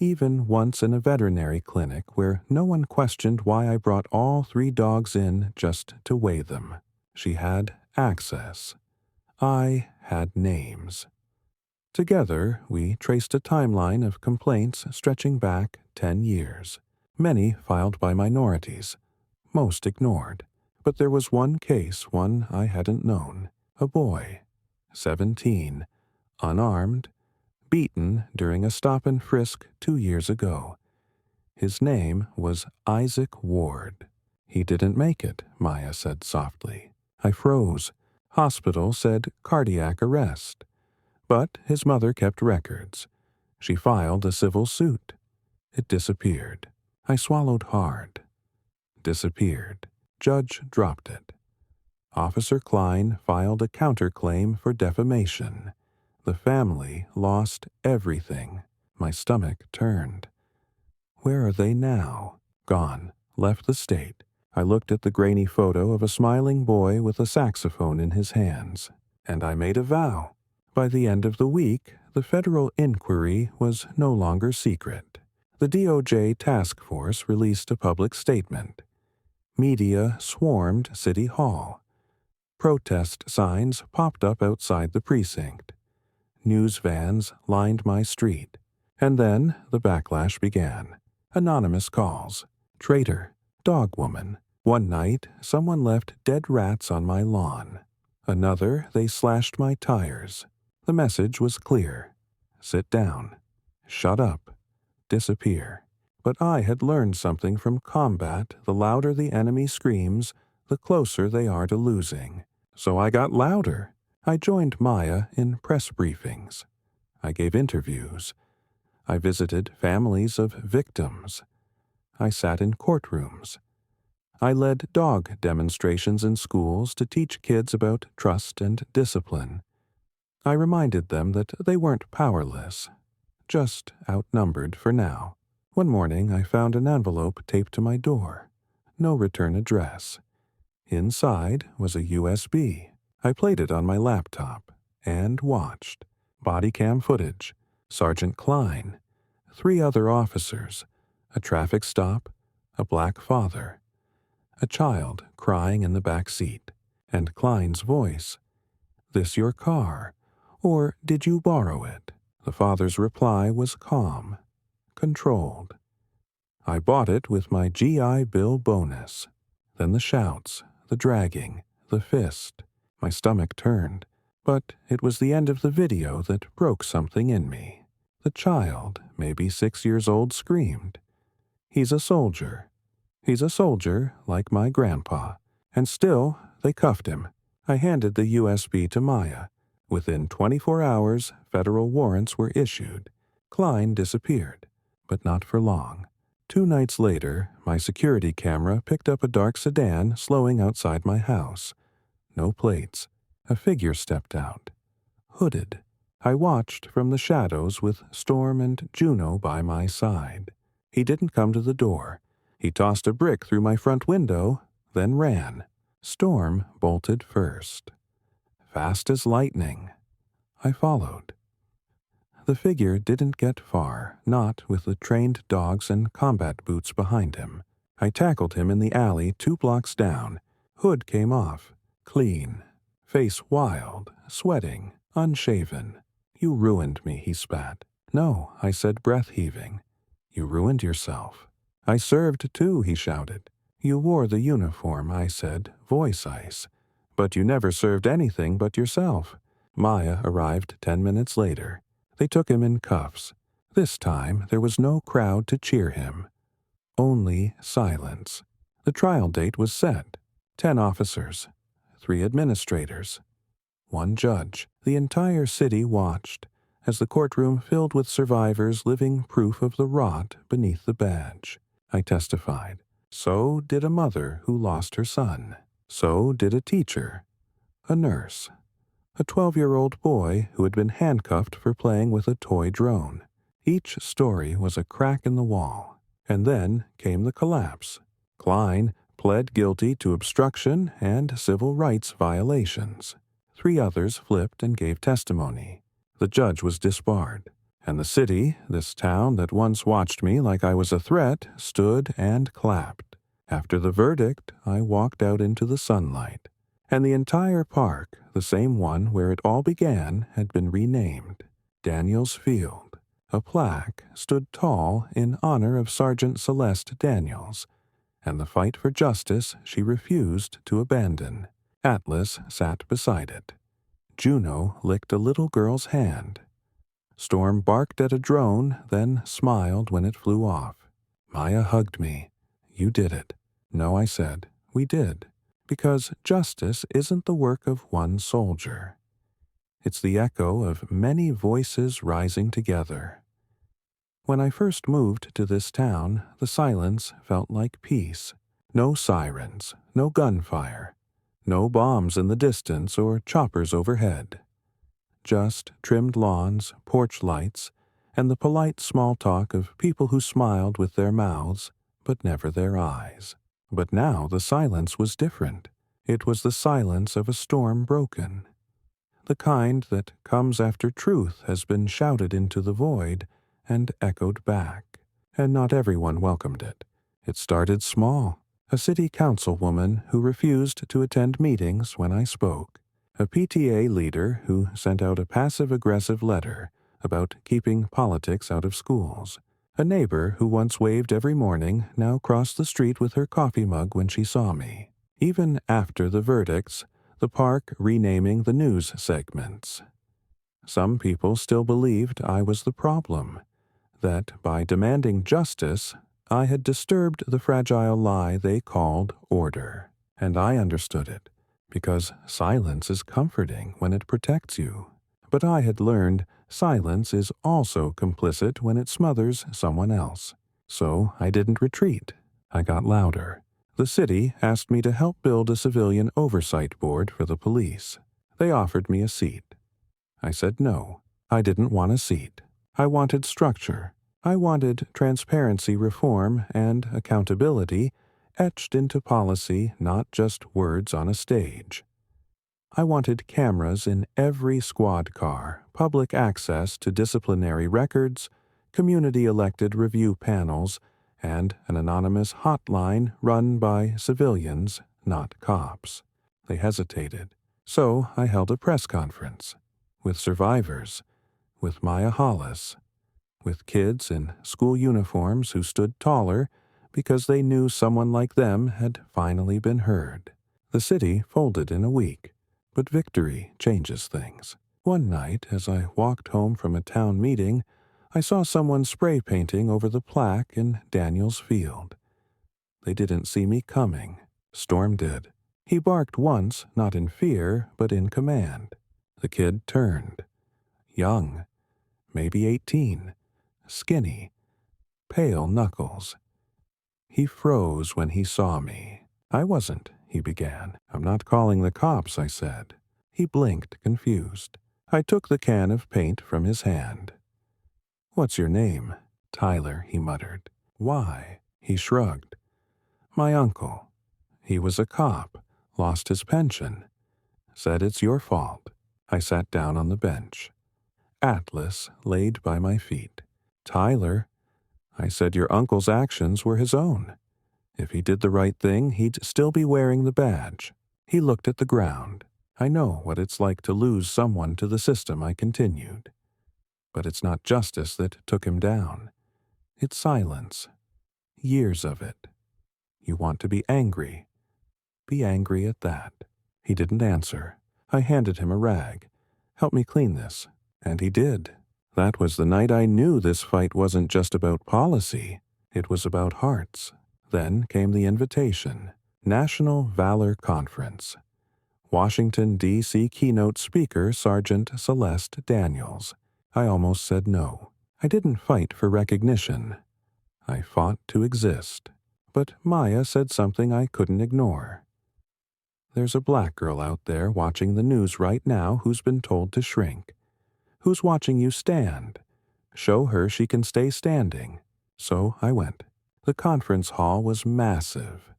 even once in a veterinary clinic where no one questioned why I brought all 3 dogs in just to weigh them. She had access. I had names. Together, we traced a timeline of complaints stretching back 10 years. Many filed by minorities, most ignored. But there was one case, one I hadn't known. A boy, 17, unarmed, beaten during a stop and frisk 2 years ago. His name was Isaac Ward. "He didn't make it," Maya said softly. I froze. Hospital said cardiac arrest. But his mother kept records. She filed a civil suit. It disappeared. I swallowed hard. Disappeared. Judge dropped it. Officer Klein filed a counterclaim for defamation. The family lost everything. My stomach turned. Where are they now? Gone. Left the state. I looked at the grainy photo of a smiling boy with a saxophone in his hands, and I made a vow. By the end of the week, the federal inquiry was no longer secret. The DOJ task force released a public statement. Media swarmed City Hall. Protest signs popped up outside the precinct. News vans lined my street. And then the backlash began. Anonymous calls. Traitor. Dog woman. One night, someone left dead rats on my lawn. Another, they slashed my tires. The message was clear. Sit down. Shut up. Disappear. But I had learned something from combat. The louder the enemy screams, the closer they are to losing. So I got louder. I joined Maya in press briefings. I gave interviews. I visited families of victims. I sat in courtrooms. I led dog demonstrations in schools to teach kids about trust and discipline. I reminded them that they weren't powerless, just outnumbered for now. One morning I found an envelope taped to my door. No return address. Inside was a USB. I played it on my laptop and watched. Body cam footage. Sergeant Klein. 3 other officers. A traffic stop. A black father. A child crying in the back seat. And Klein's voice. "This your car? Or did you borrow it?" The father's reply was calm, controlled. "I bought it with my GI Bill bonus." Then the shouts, the dragging, the fist. My stomach turned. But it was the end of the video that broke something in me. The child, maybe 6 years old, screamed. He's a soldier. He's a soldier, like my grandpa. And still, they cuffed him. I handed the USB to Maya. Within 24 hours, federal warrants were issued. Klein disappeared, but not for long. 2 nights later, my security camera picked up a dark sedan slowing outside my house. No plates. A figure stepped out. Hooded. I watched from the shadows with Storm and Juno by my side. He didn't come to the door. He tossed a brick through my front window, then ran. Storm bolted first. Fast as lightning. I followed. The figure didn't get far, not with the trained dogs and combat boots behind him. I tackled him in the alley 2 blocks down. Hood came off. Clean. Face wild, sweating, unshaven. "You ruined me," he spat. "No," I said, breath-heaving. "You ruined yourself." "I served too," he shouted. "You wore the uniform," I said, voice ice. "But you never served anything but yourself." Maya arrived 10 minutes later. They took him in cuffs. This time there was no crowd to cheer him. Only silence. The trial date was set. 10 officers. 3 administrators. 1 judge. The entire city watched, as the courtroom filled with survivors living proof of the rot beneath the badge. I testified. So did a mother who lost her son. So did a teacher. A nurse. A 12-year-old boy who had been handcuffed for playing with a toy drone. Each story was a crack in the wall. And then came the collapse. Klein pled guilty to obstruction and civil rights violations. 3 others flipped and gave testimony. The judge was disbarred. And the city, this town that once watched me like I was a threat, stood and clapped. After the verdict, I walked out into the sunlight. And the entire park, the same one where it all began, had been renamed Daniels Field. A plaque stood tall in honor of Sergeant Celeste Daniels, and the fight for justice she refused to abandon. Atlas sat beside it. Juno licked a little girl's hand. Storm barked at a drone, then smiled when it flew off. Maya hugged me. "You did it." "No," I said. "We did. Because justice isn't the work of one soldier. It's the echo of many voices rising together." When I first moved to this town, the silence felt like peace. No sirens, no gunfire, no bombs in the distance or choppers overhead. Just trimmed lawns, porch lights, and the polite small talk of people who smiled with their mouths, but never their eyes. But now the silence was different. It was the silence of a storm broken. The kind that comes after truth has been shouted into the void and echoed back. And not everyone welcomed it. It started small. A city councilwoman who refused to attend meetings when I spoke. A PTA leader who sent out a passive-aggressive letter about keeping politics out of schools. A neighbor who once waved every morning now crossed the street with her coffee mug when she saw me. Even after the verdicts, the park renaming the news segments. Some people still believed I was the problem, that by demanding justice, I had disturbed the fragile lie they called order. And I understood it, because silence is comforting when it protects you. But I had learned silence is also complicit when it smothers someone else. So I didn't retreat. I got louder. The city asked me to help build a civilian oversight board for the police. They offered me a seat. I said no. I didn't want a seat. I wanted structure. I wanted transparency reform and accountability etched into policy, not just words on a stage. I wanted cameras in every squad car, public access to disciplinary records, community-elected review panels, and an anonymous hotline run by civilians, not cops. They hesitated. So I held a press conference. With survivors. With Maya Hollis. With kids in school uniforms who stood taller because they knew someone like them had finally been heard. The city folded in a week. But victory changes things. One night, as I walked home from a town meeting, I saw someone spray painting over the plaque in Daniels Field. They didn't see me coming. Storm did. He barked once, not in fear, but in command. The kid turned. Young, maybe 18, skinny, pale knuckles. He froze when he saw me. I wasn't, he began. I'm not calling the cops, I said. He blinked, confused. I took the can of paint from his hand. What's your name? Tyler, he muttered. Why? He shrugged. My uncle. He was a cop, lost his pension. Said it's your fault. I sat down on the bench. Atlas laid by my feet. Tyler, I said your uncle's actions were his own. If he did the right thing, he'd still be wearing the badge. He looked at the ground. I know what it's like to lose someone to the system, I continued. But it's not justice that took him down. It's silence. Years of it. You want to be angry. Be angry at that. He didn't answer. I handed him a rag. Help me clean this. And he did. That was the night I knew this fight wasn't just about policy. It was about hearts. Then came the invitation. National Valor Conference. Washington, D.C. keynote speaker Sergeant Celeste Daniels. I almost said no. I didn't fight for recognition. I fought to exist. But Maya said something I couldn't ignore. There's a black girl out there watching the news right now who's been told to shrink. Who's watching you stand. Show her she can stay standing. So I went. The conference hall was massive.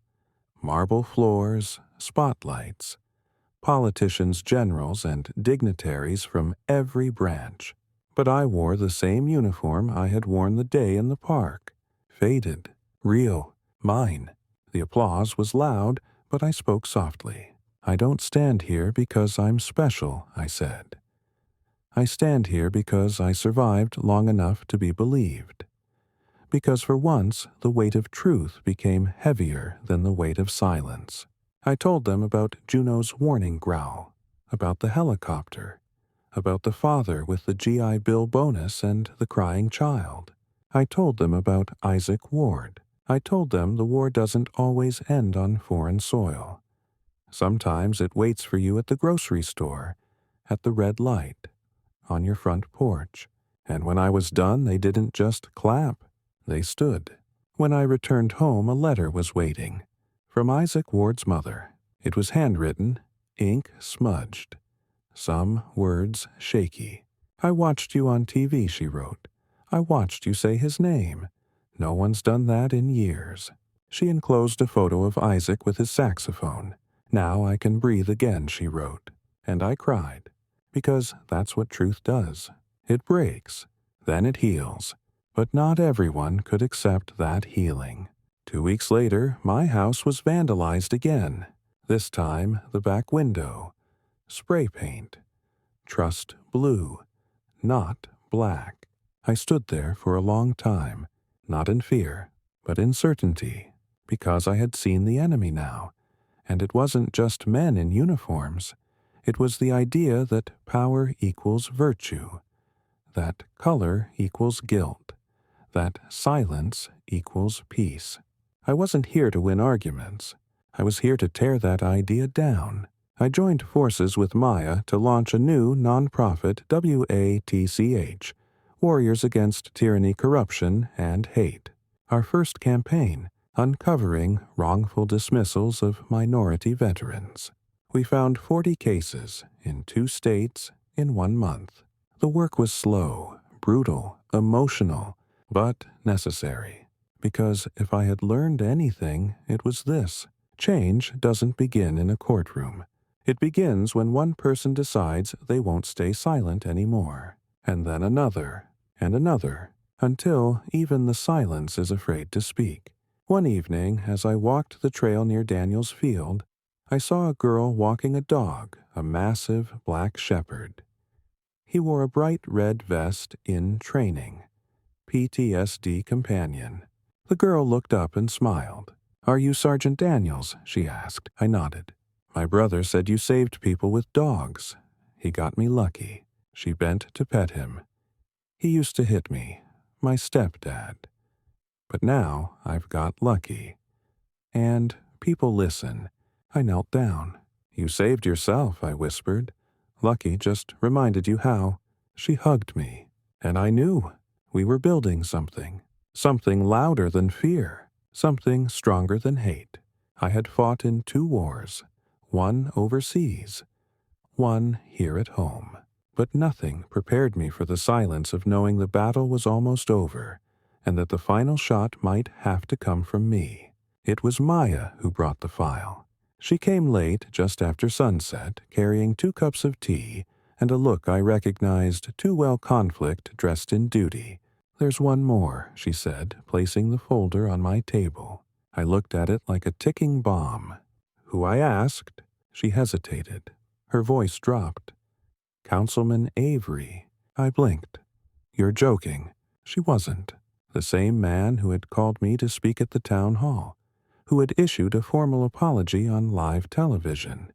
Marble floors, spotlights. Politicians, generals, and dignitaries from every branch. But I wore the same uniform I had worn the day in the park. Faded. Real. Mine. The applause was loud, but I spoke softly. I don't stand here because I'm special, I said. I stand here because I survived long enough to be believed. Because for once, the weight of truth became heavier than the weight of silence. I told them about Juno's warning growl, about the helicopter, about the father with the GI Bill bonus and the crying child. I told them about Isaac Ward. I told them the war doesn't always end on foreign soil. Sometimes it waits for you at the grocery store, at the red light, on your front porch. And when I was done, they didn't just clap. They stood. When I returned home, a letter was waiting. From Isaac Ward's mother. It was handwritten, ink smudged. Some words shaky. I watched you on TV, she wrote. I watched you say his name. No one's done that in years. She enclosed a photo of Isaac with his saxophone. Now I can breathe again, she wrote. And I cried. Because that's what truth does. It breaks. Then it heals. But not everyone could accept that healing. 2 weeks later, my house was vandalized again. This time, the back window. Spray paint. Trust blue, not black. I stood there for a long time, not in fear, but in certainty, because I had seen the enemy now. And it wasn't just men in uniforms. It was the idea that power equals virtue, that color equals guilt, that silence equals peace. I wasn't here to win arguments. I was here to tear that idea down. I joined forces with Maya to launch a new nonprofit WATCH, Warriors Against Tyranny, Corruption, and Hate. Our first campaign, uncovering wrongful dismissals of minority veterans. We found 40 cases in 2 states in 1 month. The work was slow, brutal, emotional, but necessary. Because if I had learned anything, it was this. Change doesn't begin in a courtroom. It begins when one person decides they won't stay silent anymore, and then another, and another, until even the silence is afraid to speak. One evening, as I walked the trail near Daniel's field, I saw a girl walking a dog, a massive black shepherd. He wore a bright red vest in training. PTSD companion. The girl looked up and smiled. "Are you Sergeant Daniels?" she asked. I nodded. "My brother said you saved people with dogs. He got me lucky." She bent to pet him. "He used to hit me, my stepdad. But now I've got lucky. And people listen." I knelt down. "You saved yourself," I whispered. Lucky just reminded you how. She hugged me, and I knew we were building something. Something louder than fear, something stronger than hate. I had fought in 2 wars, one overseas, one here at home. But nothing prepared me for the silence of knowing the battle was almost over, and that the final shot might have to come from me. It was Maya who brought the file. She came late, just after sunset, carrying 2 cups of tea and a look I recognized too well conflict dressed in duty. "There's one more," she said, placing the folder on my table. I looked at it like a ticking bomb. "Who?" I asked. She hesitated. Her voice dropped. "Councilman Avery." I blinked. "You're joking." She wasn't. The same man who had called me to speak at the town hall, who had issued a formal apology on live television,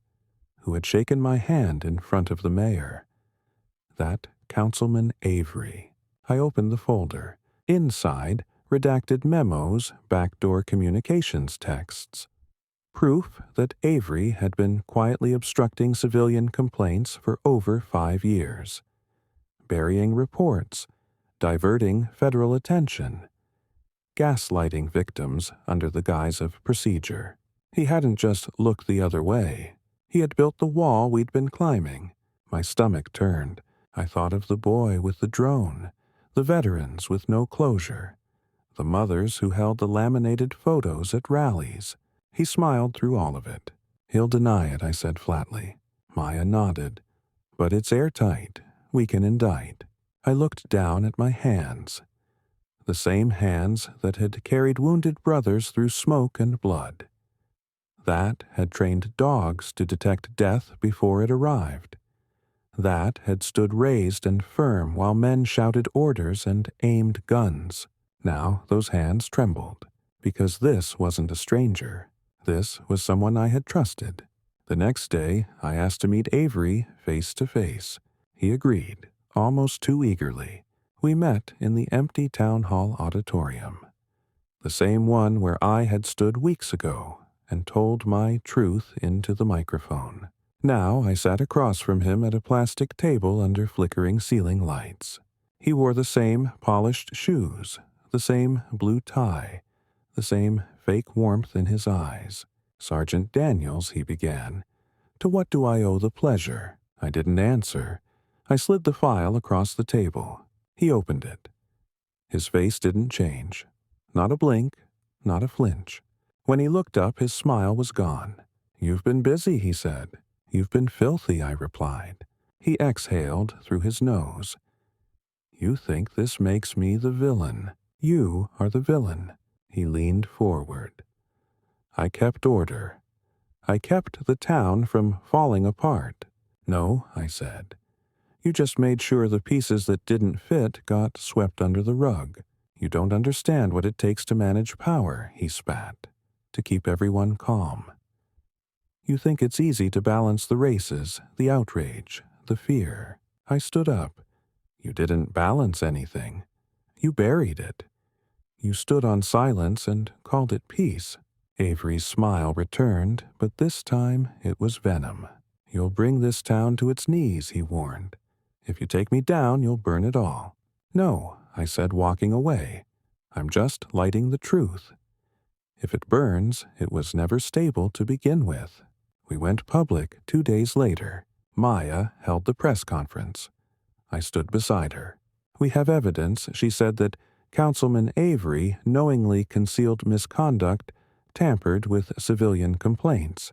who had shaken my hand in front of the mayor. That Councilman Avery. I opened the folder. Inside, redacted memos, backdoor communications texts. Proof that Avery had been quietly obstructing civilian complaints for over 5 years. Burying reports, diverting federal attention, gaslighting victims under the guise of procedure. He hadn't just looked the other way. He had built the wall we'd been climbing. My stomach turned. I thought of the boy with the drone, the veterans with no closure, the mothers who held the laminated photos at rallies. He smiled through all of it. "He'll deny it," I said flatly. Maya nodded. "But it's airtight. We can indict." I looked down at my hands. The same hands that had carried wounded brothers through smoke and blood. That had trained dogs to detect death before it arrived. That had stood raised and firm while men shouted orders and aimed guns. Now those hands trembled, because this wasn't a stranger. This was someone I had trusted. The next day, I asked to meet Avery face to face. He agreed, almost too eagerly. We met in the empty town hall auditorium, the same one where I had stood weeks ago and told my truth into the microphone. Now I sat across from him at a plastic table under flickering ceiling lights. He wore the same polished shoes, the same blue tie, the same fake warmth in his eyes. "Sergeant Daniels," he began, "to what do I owe the pleasure?" I didn't answer. I slid the file across the table. He opened it. His face didn't change. Not a blink, not a flinch. When he looked up, his smile was gone. "You've been busy," he said. "You've been filthy," I replied. He exhaled through his nose. "You think this makes me the villain. You are the villain." He leaned forward. "I kept order. I kept the town from falling apart." "No," I said. "You just made sure the pieces that didn't fit got swept under the rug. You don't understand what it takes to manage power," he spat, "to keep everyone calm. You think it's easy to balance the races, the outrage, the fear." I stood up. "You didn't balance anything. You buried it. You stood on silence and called it peace." Avery's smile returned, but this time it was venom. "You'll bring this town to its knees," he warned. "If you take me down, you'll burn it all." "No," I said, walking away. "I'm just lighting the truth. If it burns, it was never stable to begin with." We went public 2 days later. Maya held the press conference. I stood beside her. "We have evidence," she said, "that Councilman Avery knowingly concealed misconduct, tampered with civilian complaints,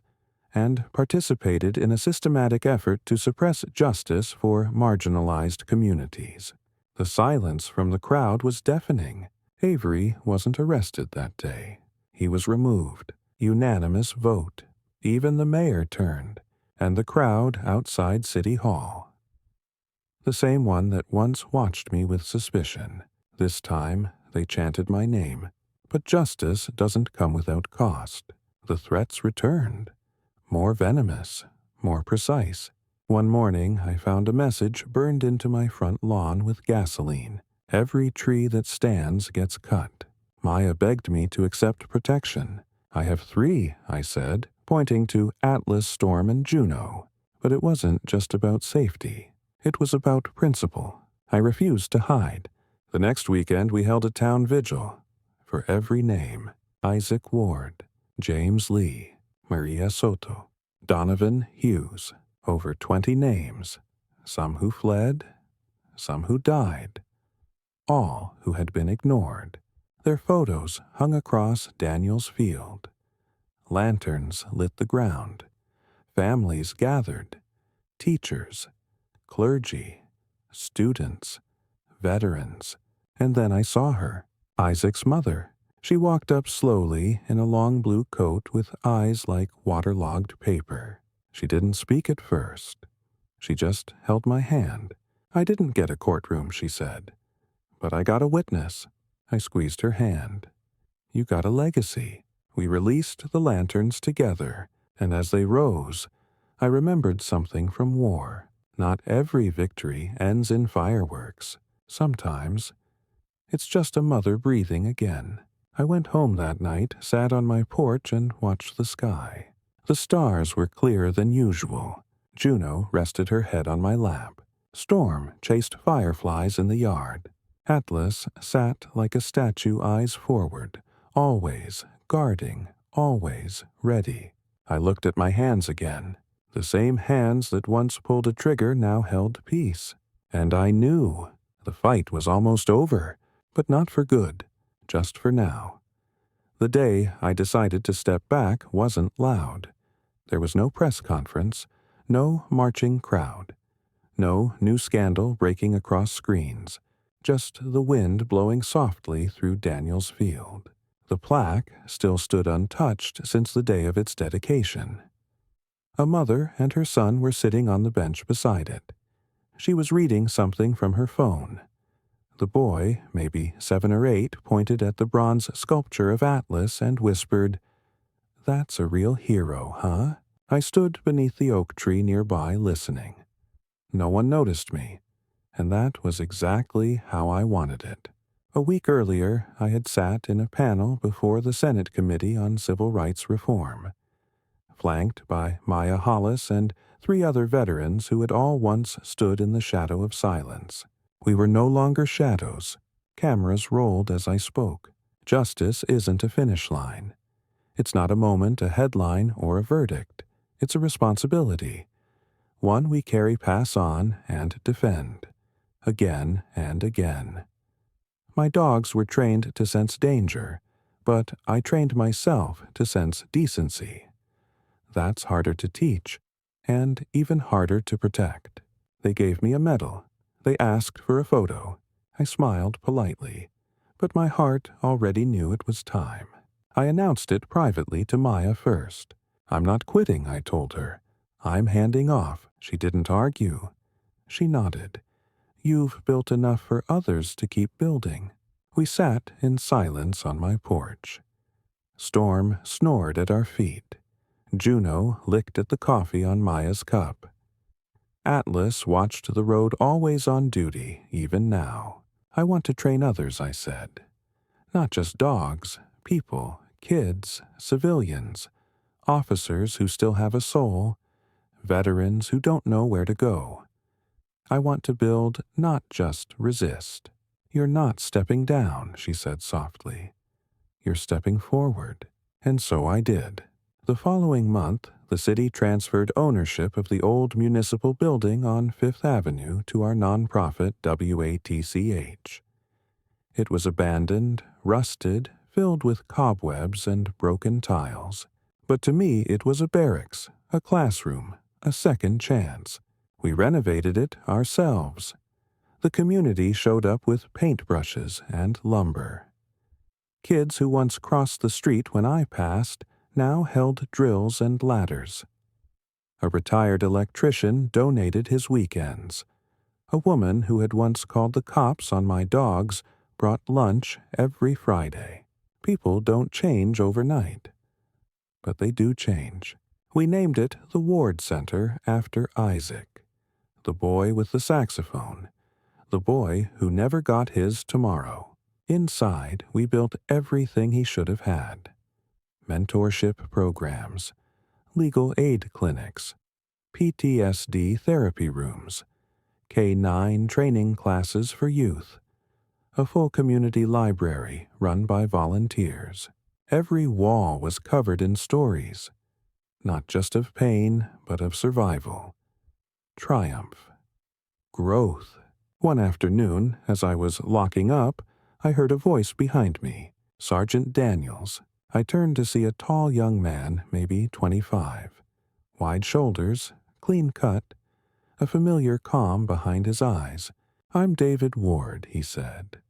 and participated in a systematic effort to suppress justice for marginalized communities." The silence from the crowd was deafening. Avery wasn't arrested that day. He was removed. Unanimous vote. Even the mayor turned, and the crowd outside City Hall. The same one that once watched me with suspicion. This time, they chanted my name. But justice doesn't come without cost. The threats returned. More venomous, more precise. One morning, I found a message burned into my front lawn with gasoline. "Every tree that stands gets cut." Maya begged me to accept protection. "I have 3, I said, pointing to Atlas, Storm, and Juno. But it wasn't just about safety. It was about principle. I refused to hide. The next weekend we held a town vigil. For every name: Isaac Ward, James Lee, Maria Soto, Donovan Hughes. Over 20 names. Some who fled, some who died, all who had been ignored. Their photos hung across Daniel's field. Lanterns lit the ground. Families gathered. Teachers, clergy, students, veterans. And then I saw her, Isaac's mother. She walked up slowly in a long blue coat with eyes like waterlogged paper. She didn't speak at first. She just held my hand. I didn't get a courtroom, she said, but I got a witness. I squeezed her hand. You got a legacy. We released the lanterns together, and as they rose, I remembered something from war. Not every victory ends in fireworks. Sometimes it's just a mother breathing again. I went home that night, sat on my porch, and watched the sky. The stars were clearer than usual. Juno rested her head on my lap. Storm chased fireflies in the yard. Atlas sat like a statue, eyes forward, always guarding, always ready. I looked at my hands again. The same hands that once pulled a trigger now held peace. And I knew the fight was almost over, but not for good, just for now. The day I decided to step back wasn't loud. There was no press conference, no marching crowd, no new scandal breaking across screens, just the wind blowing softly through Daniel's field. The plaque still stood untouched since the day of its dedication. A mother and her son were sitting on the bench beside it. She was reading something from her phone. The boy, maybe 7 or 8, pointed at the bronze sculpture of Atlas and whispered, "That's a real hero, huh?" I stood beneath the oak tree nearby listening. No one noticed me, and that was exactly how I wanted it. A week earlier, I had sat in a panel before the Senate Committee on Civil Rights Reform, flanked by Maya Hollis and 3 other veterans who had all once stood in the shadow of silence. We were no longer shadows. Cameras rolled as I spoke. Justice isn't a finish line. It's not a moment, a headline, or a verdict. It's a responsibility. One we carry, pass on, and defend. Again and again. My dogs were trained to sense danger, but I trained myself to sense decency. That's harder to teach, and even harder to protect. They gave me a medal. They asked for a photo. I smiled politely, but my heart already knew it was time. I announced it privately to Maya first. "I'm not quitting," I told her. "I'm handing off." She didn't argue. She nodded. "You've built enough for others to keep building." We sat in silence on my porch. Storm snored at our feet. Juno licked at the coffee on Maya's cup. Atlas watched the road, always on duty, even now. "I want to train others," I said. "Not just dogs, people, kids, civilians, officers who still have a soul, veterans who don't know where to go. I want to build, not just resist." "You're not stepping down," she said softly. "You're stepping forward." And so I did. The following month, the city transferred ownership of the old municipal building on 5th Avenue to our nonprofit WATCH. It was abandoned, rusted, filled with cobwebs and broken tiles. But to me it was a barracks, a classroom, a second chance. We renovated it ourselves. The community showed up with paintbrushes and lumber. Kids who once crossed the street when I passed now held drills and ladders. A retired electrician donated his weekends. A woman who had once called the cops on my dogs brought lunch every Friday. People don't change overnight. But they do change. We named it the Ward Center after Isaac, the boy with the saxophone, the boy who never got his tomorrow. Inside, we built everything he should have had. Mentorship programs, legal aid clinics, PTSD therapy rooms, K-9 training classes for youth, a full community library run by volunteers. Every wall was covered in stories, not just of pain, but of survival, triumph, growth. One afternoon, as I was locking up, I heard a voice behind me, Sergeant Daniels. I turned to see a tall young man, maybe 25. Wide shoulders, clean cut, a familiar calm behind his eyes. "I'm David Ward," he said.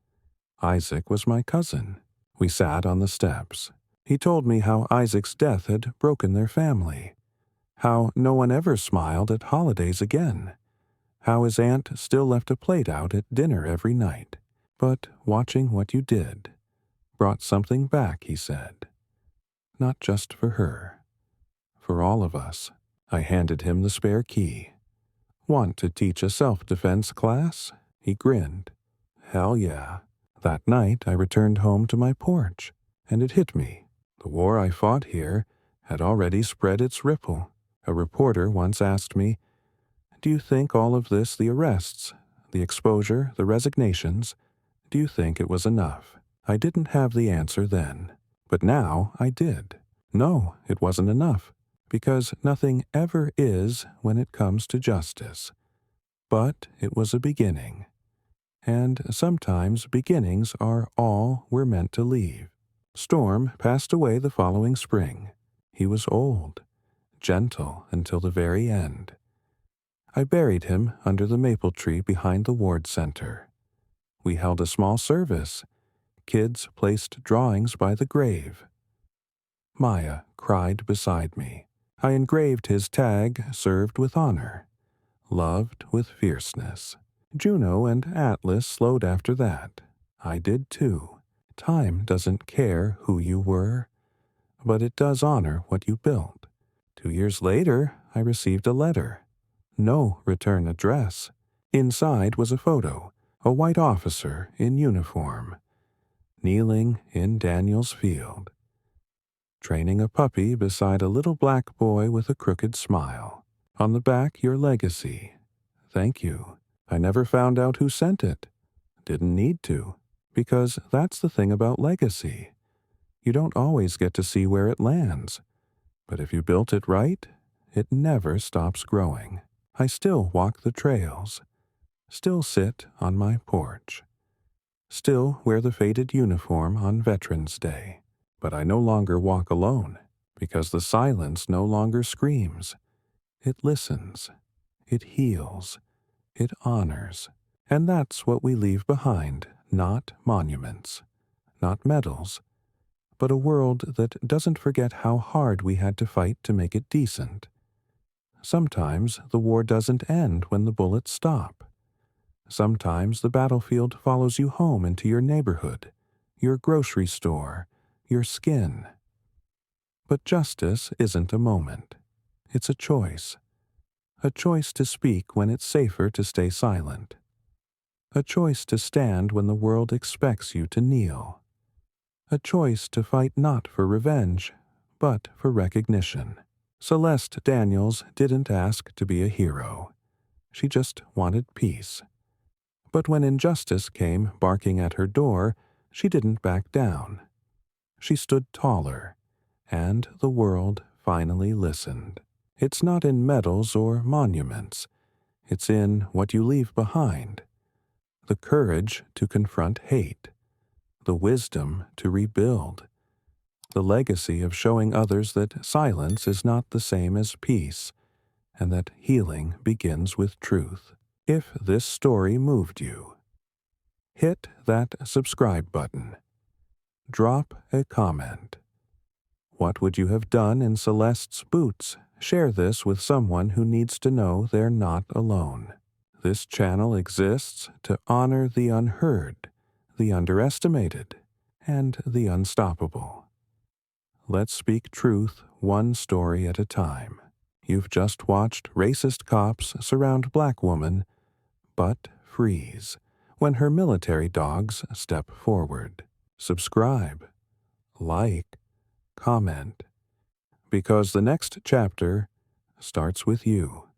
Isaac was my cousin. We sat on the steps. He told me how Isaac's death had broken their family, how no one ever smiled at holidays again, how his aunt still left a plate out at dinner every night. "But watching what you did brought something back," he said. "Not just for her. For all of us." I handed him the spare key. "Want to teach a self-defense class?" He grinned. "Hell yeah." That night I returned home to my porch, and it hit me. The war I fought here had already spread its ripple. A reporter once asked me, "Do you think all of this, the arrests, the exposure, the resignations, do you think it was enough?" I didn't have the answer then, but now I did. No, it wasn't enough, because nothing ever is when it comes to justice. But it was a beginning. And sometimes beginnings are all we're meant to leave. Storm passed away the following spring. He was old, gentle until the very end. I buried him under the maple tree behind the Ward Center. We held a small service. Kids placed drawings by the grave. Maya cried beside me. I engraved his tag, "Served with honor," "Loved with fierceness." Juno and Atlas slowed after that. I did too. Time doesn't care who you were, but it does honor what you built. 2 years later, I received a letter. No return address. Inside was a photo, a white officer in uniform, kneeling in Daniel's field, training a puppy beside a little black boy with a crooked smile. On the back, your legacy. Thank you. I never found out who sent it. Didn't need to, because that's the thing about legacy. You don't always get to see where it lands, but if you built it right, it never stops growing. I still walk the trails, still sit on my porch, still wear the faded uniform on Veterans Day, but I no longer walk alone, because the silence no longer screams. It listens, it heals, it honors. And that's what we leave behind, not monuments, not medals, but a world that doesn't forget how hard we had to fight to make it decent. Sometimes the war doesn't end when the bullets stop. Sometimes the battlefield follows you home into your neighborhood, your grocery store, your skin. But justice isn't a moment. It's a choice. A choice to speak when it's safer to stay silent. A choice to stand when the world expects you to kneel. A choice to fight not for revenge, but for recognition. Celeste Daniels didn't ask to be a hero. She just wanted peace. But when injustice came barking at her door, she didn't back down. She stood taller, and the world finally listened. It's not in medals or monuments. It's in what you leave behind. The courage to confront hate. The wisdom to rebuild. The legacy of showing others that silence is not the same as peace, and that healing begins with truth. If this story moved you, hit that subscribe button. Drop a comment. What would you have done in Celeste's boots? Share this with someone who needs to know they're not alone. This channel exists to honor the unheard, the underestimated, and the unstoppable. Let's speak truth one story at a time. You've just watched racist cops surround black woman, but freeze when her military dogs step forward. Subscribe, like, comment, because the next chapter starts with you.